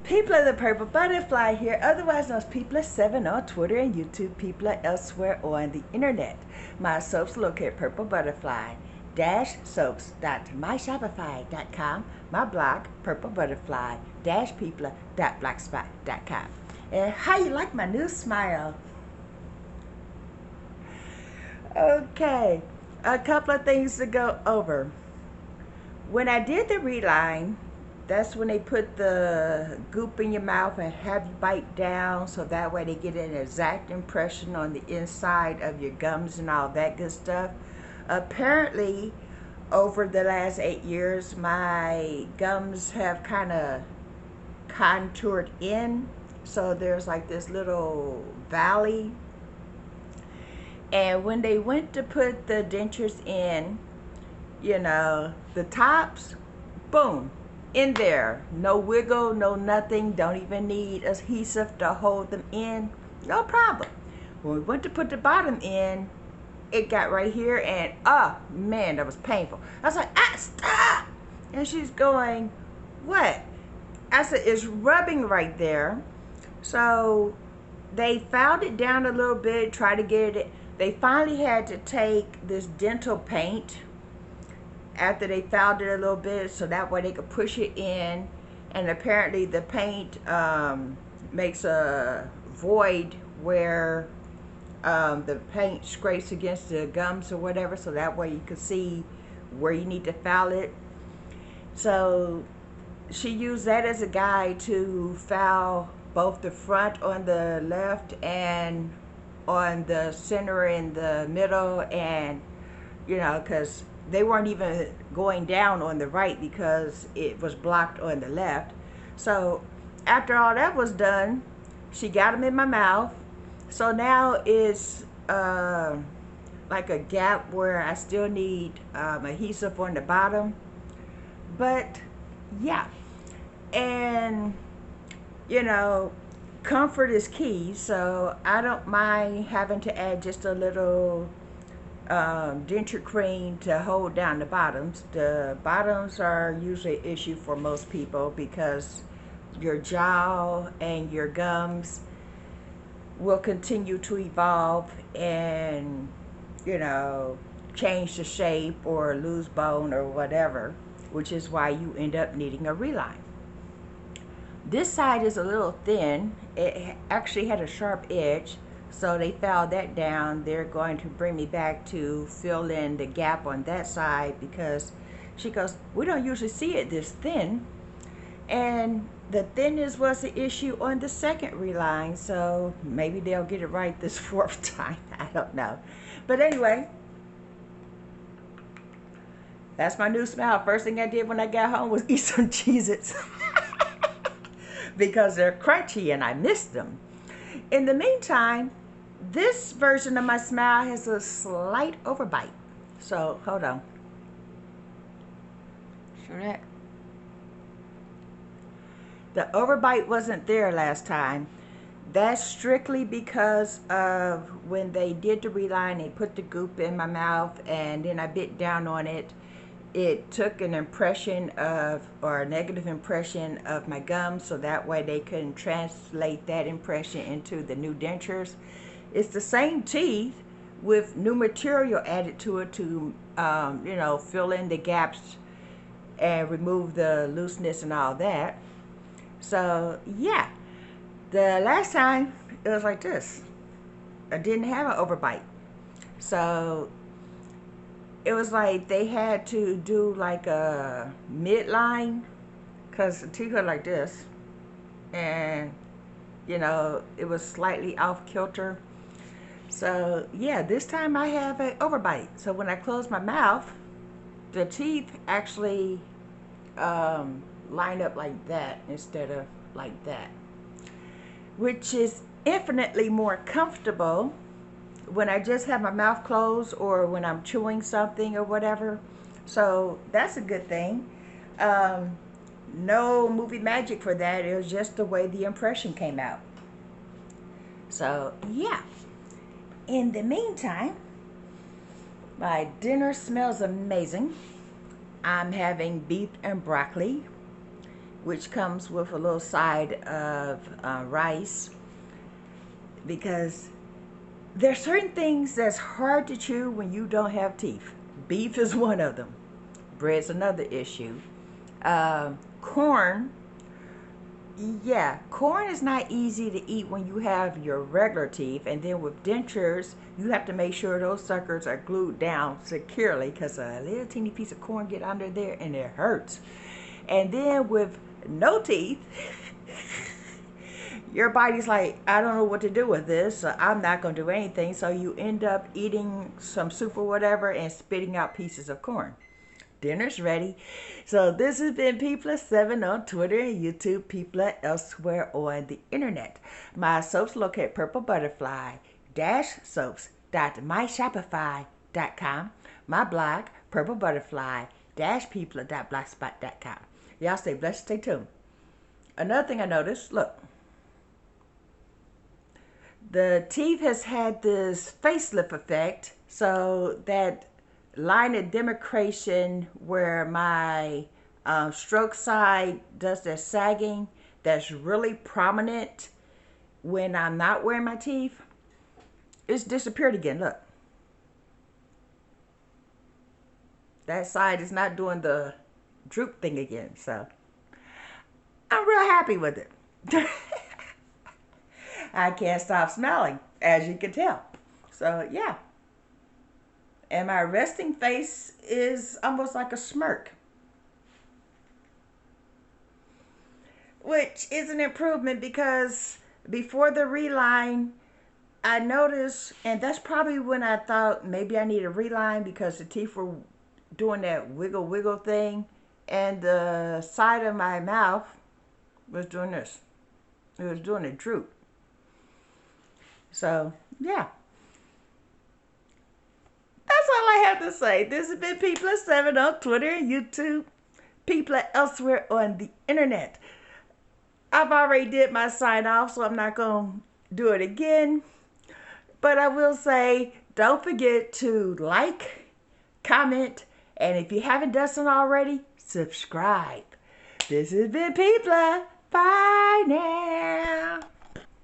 People of the Purple Butterfly here, otherwise known as People7 on Twitter and YouTube, People elsewhere on the internet. My soaps located at PurpleButterfly-soaps.myshopify.com, my blog, PurpleButterfly-people.blogspot.com. And how you like my new smile? Okay, a couple of things to go over. When I did the reline, that's when they put the goop in your mouth and have you bite down, so that way they get an exact impression on the inside of your gums and all that good stuff. Apparently, over the last 8 years, my gums have kind of contoured in, so there's like this little valley. And when they went to put the dentures in, you know, the tops, boom, in there. No wiggle, no nothing. Don't even need adhesive to hold them in. No problem. When we went to put the bottom in, it got right here, and oh man, that was painful. I was like, stop! And she's going, what? I said, it's rubbing right there. So they filed it down a little bit, tried to get it. They finally had to take this dental paint after they filed it a little bit, so that way they could push it in. And apparently the paint makes a void where the paint scrapes against the gums or whatever, so that way you can see where you need to file it. So she used that as a guide to file both the front on the left and on the center and the middle, and you know, because they weren't even going down on the right because it was blocked on the left. So after all that was done, she got them in my mouth. So now it's like a gap where I still need adhesive on the bottom. But yeah, and you know, comfort is key, so I don't mind having to add just a little denture cream to hold down the bottoms. The bottoms are usually an issue for most people because your jaw and your gums will continue to evolve and, you know, change the shape or lose bone or whatever, which is why you end up needing a reline. This side is a little thin. It actually had a sharp edge, so they filed that down. They're going to bring me back to fill in the gap on that side because she goes, we don't usually see it this thin. And the thinness was the issue on the second reline, so maybe they'll get it right this fourth time. I don't know. But anyway, that's my new smile. First thing I did when I got home was eat some Cheez-Its because they're crunchy and I missed them. In the meantime, this version of my smile has a slight overbite. So, hold on. Show that. The overbite wasn't there last time. That's strictly because of when they did the reline, they put the goop in my mouth and then I bit down on it. It took an impression of, or a negative impression of my gums, so that way they couldn't translate that impression into the new dentures. It's the same teeth with new material added to it to, you know, fill in the gaps and remove the looseness and all that. So yeah, the last time it was like this. I didn't have an overbite. So it was like they had to do like a midline because the teeth are like this. And, you know, it was slightly off kilter. So yeah, this time I have an overbite. So when I close my mouth, the teeth actually line up like that instead of like that, which is infinitely more comfortable when I just have my mouth closed or when I'm chewing something or whatever. So that's a good thing. No movie magic for that. It was just the way the impression came out. So yeah. In the meantime, my dinner smells amazing. I'm having beef and broccoli which comes with a little side of rice, because there's certain things that's hard to chew when you don't have teeth. Beef is one of them. Bread's another issue. Corn, yeah, corn is not easy to eat when you have your regular teeth, and then with dentures, you have to make sure those suckers are glued down securely, because a little teeny piece of corn get under there and it hurts. And then with no teeth, your body's like, I don't know what to do with this, so I'm not going to do anything. So you end up eating some soup or whatever and spitting out pieces of corn. Dinner's ready. So this has been P+7 on Twitter and YouTube, P+ elsewhere on the internet. My soaps located PurpleButterfly-soaps.myshopify.com. My blog, PurpleButterfly-people.blogspot.com. Y'all stay blessed, stay tuned. Another thing I noticed, look, the teeth has had this facelift effect, so that line of demarcation where my stroke side does that sagging, that's really prominent when I'm not wearing my teeth, it's disappeared again. Look, that side is not doing the droop thing again, so I'm real happy with it. I can't stop smiling, as you can tell. So yeah. And my resting face is almost like a smirk, which is an improvement, because before the reline, I noticed, and that's probably when I thought maybe I need a reline, because the teeth were doing that wiggle wiggle thing, and the side of my mouth was doing this. It was doing a droop. So yeah. That's all I have to say. This has been P+7 on Twitter and YouTube, People elsewhere on the internet. I've already did my sign off, so I'm not going to do it again. But I will say, don't forget to like, comment, and if you haven't done so already, subscribe. This has been People. Bye now.